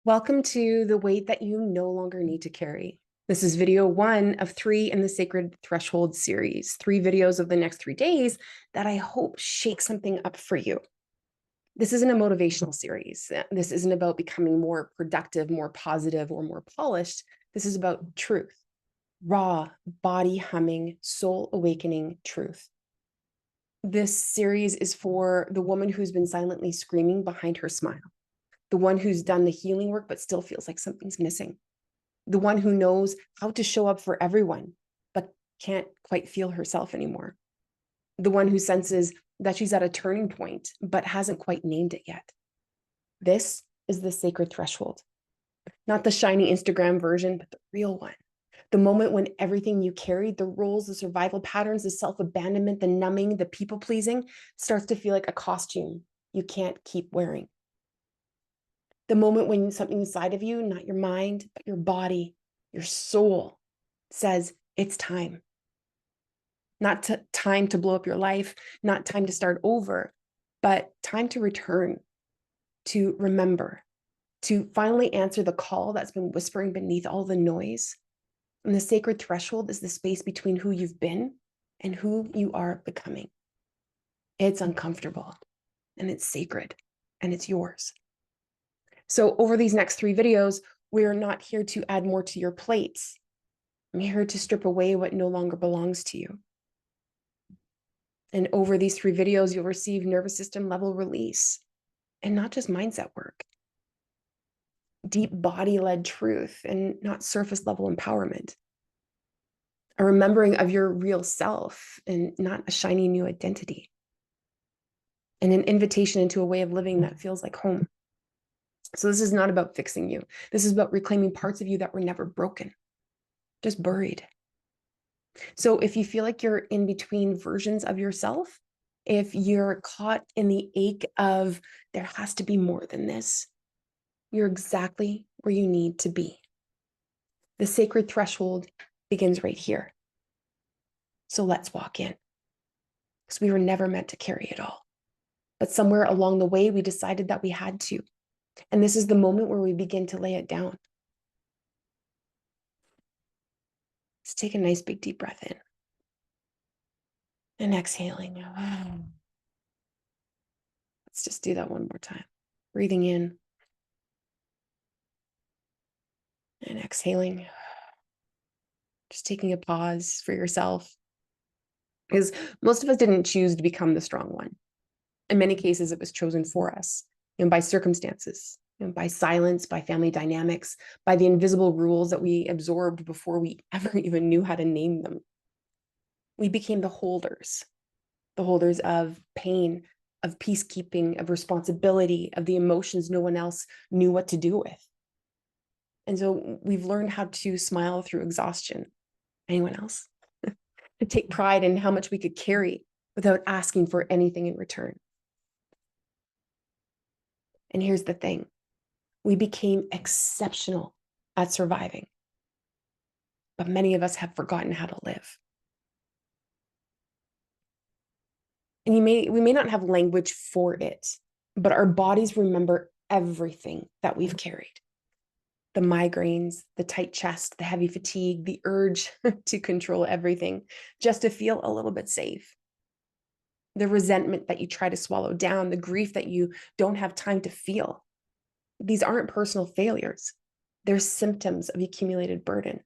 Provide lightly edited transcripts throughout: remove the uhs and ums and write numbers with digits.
Welcome to the weight that you no longer need to carry. This is video 1 of 3 in the Sacred Threshold series, 3 videos of the next 3 days that I hope shake something up for you. This isn't a motivational series. This isn't about becoming more productive, more positive, or more polished. This is about truth, raw, body humming, soul awakening truth. This series is for the woman who's been silently screaming behind her smile, the one who's done the healing work but still feels like something's missing, the one who knows how to show up for everyone but can't quite feel herself anymore, the one who senses that she's at a turning point but hasn't quite named it yet. This is the sacred threshold, not the shiny Instagram version, but the real one. The moment when everything you carried, the roles, the survival patterns, the self-abandonment, the numbing, the people-pleasing, starts to feel like a costume you can't keep wearing. The moment when something inside of you, not your mind, but your body, your soul, says it's time. Not time to blow up your life, not time to start over, but time to return, to remember, to finally answer the call that's been whispering beneath all the noise. And the sacred threshold is the space between who you've been and who you are becoming. It's uncomfortable, and it's sacred, and it's yours. So over these next 3 videos, we're not here to add more to your plates. I'm here to strip away what no longer belongs to you. And over these 3 videos, you'll receive nervous system level release, and not just mindset work, deep body-led truth, and not surface level empowerment. A remembering of your real self and not a shiny new identity. And an invitation into a way of living that feels like home. So this is not about fixing you. This is about reclaiming parts of you that were never broken, just buried. So if you feel like you're in between versions of yourself, if you're caught in the ache of there has to be more than this, you're exactly where you need to be. The sacred threshold begins right here. So let's walk in, because we were never meant to carry it all. But somewhere along the way, we decided that we had to. And this is the moment where we begin to lay it down. Let's take a nice big deep breath in. And exhaling. Let's just do that one more time. Breathing in and exhaling. Just taking a pause for yourself. Because most of us didn't choose to become the strong one. In many cases, it was chosen for us, by circumstances, by silence, by family dynamics, by the invisible rules that we absorbed before we ever even knew how to name them. We became the holders of pain, of peacekeeping, of responsibility, of the emotions no one else knew what to do with. And so we've learned how to smile through exhaustion. Anyone else? To take pride in how much we could carry without asking for anything in return. And here's the thing. We became exceptional at surviving. But many of us have forgotten how to live. And we may not have language for it, but our bodies remember everything that we've carried. The migraines, the tight chest, the heavy fatigue, the urge to control everything just to feel a little bit safe. The resentment that you try to swallow down, the grief that you don't have time to feel. These aren't personal failures. They're symptoms of accumulated burden.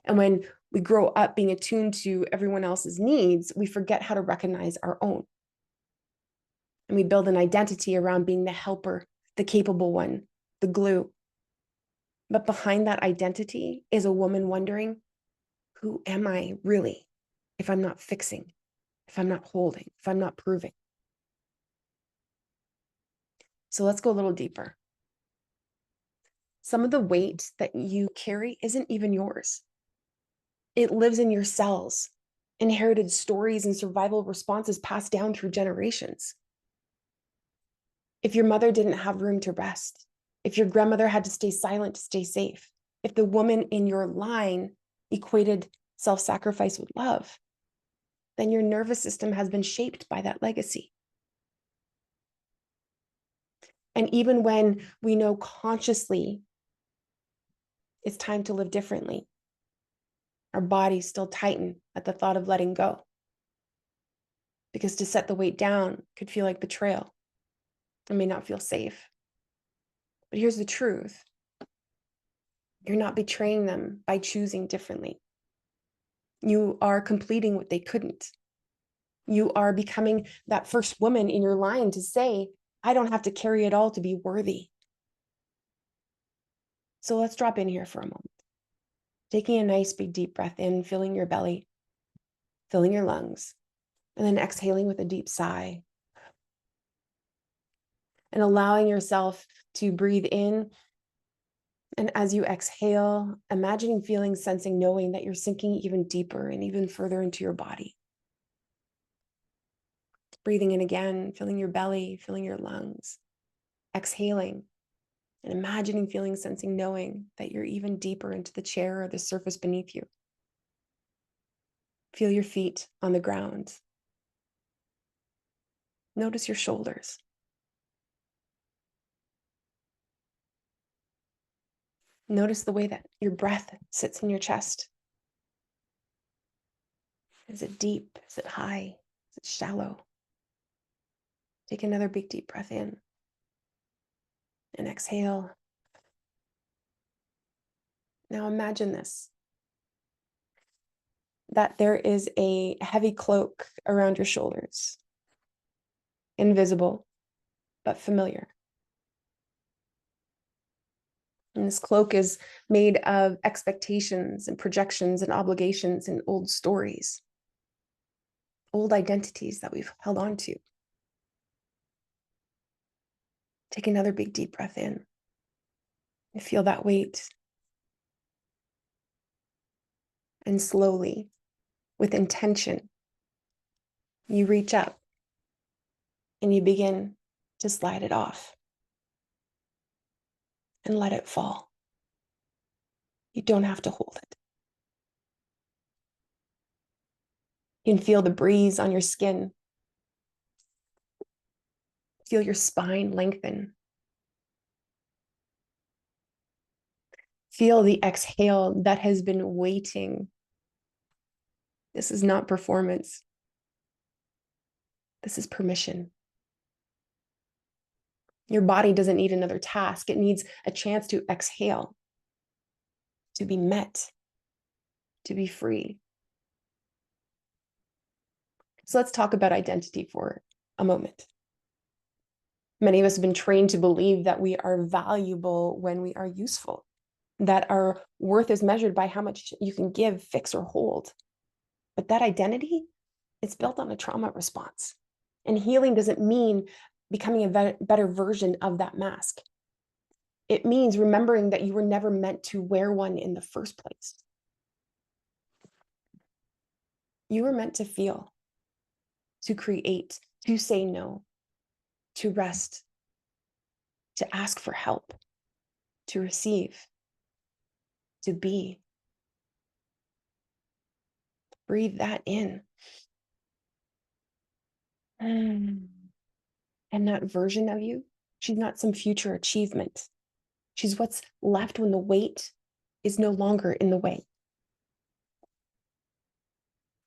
And when we grow up being attuned to everyone else's needs, we forget how to recognize our own. And we build an identity around being the helper, the capable one, the glue. But behind that identity is a woman wondering, who am I really if I'm not fixing, if I'm not holding, if I'm not proving? So let's go a little deeper. Some of the weight that you carry isn't even yours. It lives in your cells, inherited stories and survival responses passed down through generations. If your mother didn't have room to rest, if your grandmother had to stay silent to stay safe, if the woman in your line equated self-sacrifice with love, then your nervous system has been shaped by that legacy. And even when we know consciously It's time to live differently. Our bodies still tighten at the thought of letting go, because to set the weight down could feel like betrayal. It may not feel safe. But here's the truth. You're not betraying them by choosing differently. You are completing what they couldn't. You are becoming that first woman in your line to say, I don't have to carry it all to be worthy. So let's drop in here for a moment. Taking a nice big deep breath in, filling your belly, filling your lungs, and then exhaling with a deep sigh. And allowing yourself to breathe in. And as you exhale, imagining, feeling, sensing, knowing that you're sinking even deeper and even further into your body. Breathing in again, filling your belly, filling your lungs. Exhaling and imagining, feeling, sensing, knowing that you're even deeper into the chair or the surface beneath you. Feel your feet on the ground. Notice your shoulders. Notice the way that your breath sits in your chest. Is it deep? Is it high? Is it shallow? Take another big deep breath in and exhale. Now imagine this, that there is a heavy cloak around your shoulders, invisible, but familiar. And this cloak is made of expectations and projections and obligations and old stories, old identities that we've held on to. Take another big deep breath in and feel that weight. And slowly, with intention, you reach up and you begin to slide it off and let it fall. You don't have to hold it. You can feel the breeze on your skin. Feel your spine lengthen. Feel the exhale that has been waiting. This is not performance. This is permission. Your body doesn't need another task. It needs a chance to exhale, to be met, to be free. So let's talk about identity for a moment. Many of us have been trained to believe that we are valuable when we are useful, that our worth is measured by how much you can give, fix, or hold. But that identity, it's built on a trauma response. And healing doesn't mean becoming a better version of that mask. It means remembering that you were never meant to wear one in the first place. You were meant to feel, to create, to say no, to rest, to ask for help, to receive, to be. Breathe that in. And that version of you, she's not some future achievement. She's what's left when the weight is no longer in the way.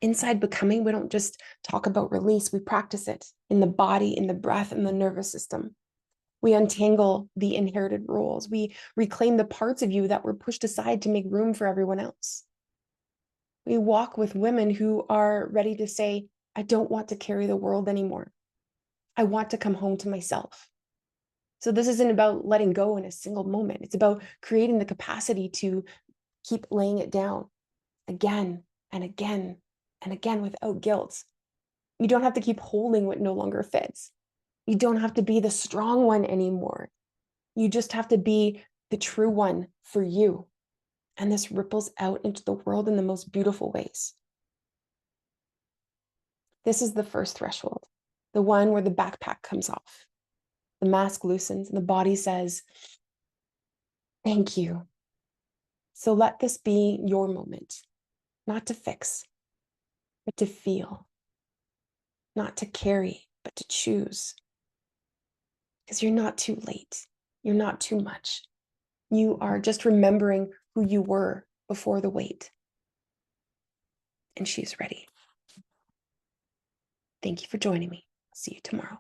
Inside becoming, we don't just talk about release, we practice it in the body, in the breath, in the nervous system. We untangle the inherited roles. We reclaim the parts of you that were pushed aside to make room for everyone else. We walk with women who are ready to say, I don't want to carry the world anymore. I want to come home to myself. So this isn't about letting go in a single moment. It's about creating the capacity to keep laying it down again and again and again without guilt. You don't have to keep holding what no longer fits. You don't have to be the strong one anymore. You just have to be the true one for you. And this ripples out into the world in the most beautiful ways. This is the first threshold, the one where the backpack comes off, the mask loosens, and the body says, thank you. So let this be your moment, not to fix, but to feel, not to carry, but to choose. Because you're not too late. You're not too much. You are just remembering who you were before the weight. And she's ready. Thank you for joining me. See you tomorrow.